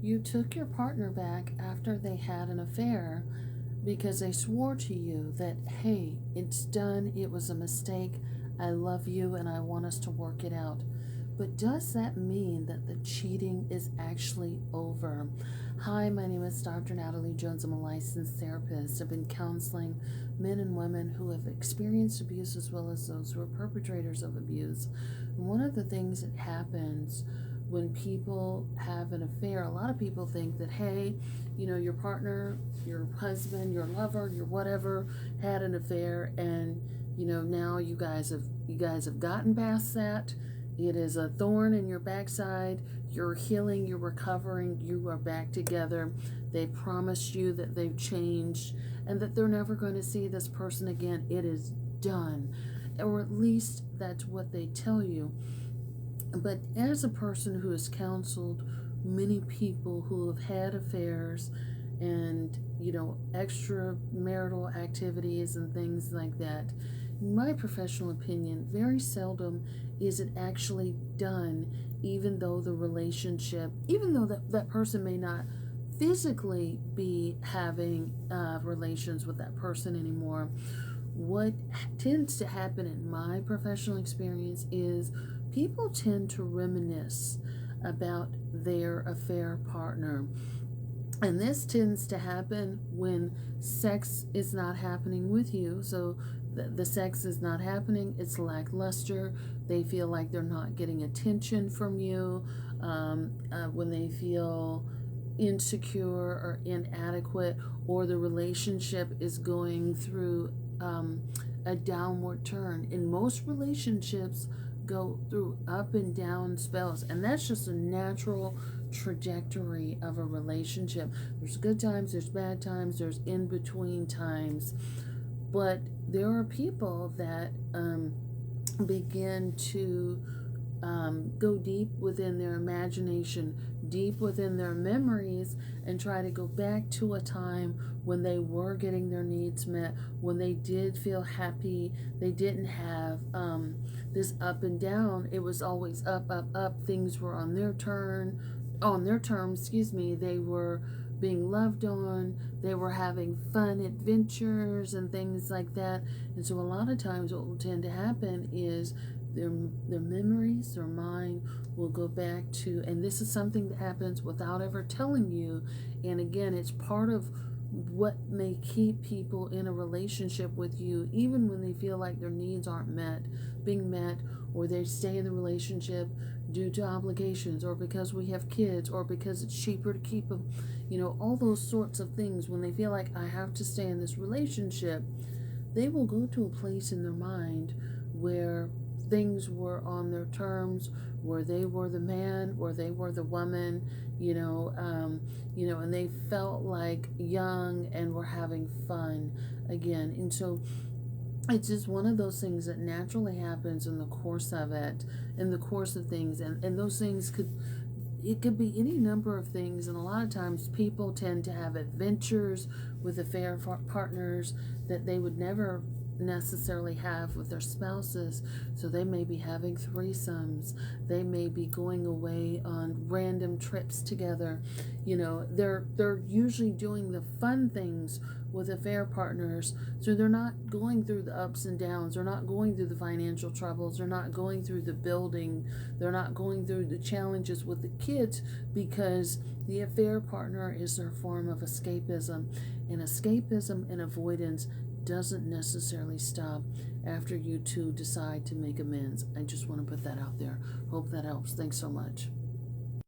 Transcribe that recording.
You took your partner back after they had an affair because they swore to you that, hey, it's done, it was a mistake, I love you, and I want us to work it out. But does that mean that the cheating is actually over? Hi, my name is Dr. Natalie Jones. I'm a licensed therapist. I've been counseling men and women who have experienced abuse as well as those who are perpetrators of abuse. And one of the things that happens when people have an affair, a lot of people think that, hey, your partner, your husband, your lover, your whatever had an affair, and now you guys have gotten past that. It is a thorn in your backside. You're healing, you're recovering, you are back together. They promised you that they've changed and that they're never going to see this person again. It is done. Or at least that's what they tell you. But as a person who has counseled many people who have had affairs and, extramarital activities and things like that, in my professional opinion, very seldom is it actually done, even though that person may not physically be having relations with that person anymore. What tends to happen in my professional experience is people tend to reminisce about their affair partner. And this tends to happen when sex is not happening with you. So the sex is not happening, it's lackluster. They feel like they're not getting attention from you. When they feel insecure or inadequate, or the relationship is going through a downward turn. And most relationships go through up and down spells, and that's just a natural trajectory of a relationship. There's good times, there's bad times, there's in between times. But there are people that begin to go deep within their imagination, deep within their memories, and try to go back to a time when they were getting their needs met, when they did feel happy, they didn't have this up and down. It was always up, up, up. Things were on their terms, They were being loved on, they were having fun adventures and things like that. And so a lot of times what will tend to happen is their memories, their mind will go back to, and this is something that happens without ever telling you. And again, it's part of what may keep people in a relationship with you, even when they feel like their needs aren't being met, or they stay in the relationship due to obligations, or because we have kids, or because it's cheaper to keep them, all those sorts of things. When they feel like I have to stay in this relationship, they will go to a place in their mind where things were on their terms, where they were the man, or they were the woman, and they felt like young and were having fun again. And so it's just one of those things that naturally happens in the course of things. And those things it could be any number of things. And a lot of times people tend to have adventures with affair partners that they would never necessarily have with their spouses. So they may be having threesomes, they may be going away on random trips together. They're usually doing the fun things with affair partners, so they're not going through the ups and downs, they're not going through the financial troubles, they're not going through the building, they're not going through the challenges with the kids, because the affair partner is their form of escapism. And escapism and avoidance doesn't necessarily stop after you two decide to make amends. I just want to put that out there. Hope that helps. Thanks so much.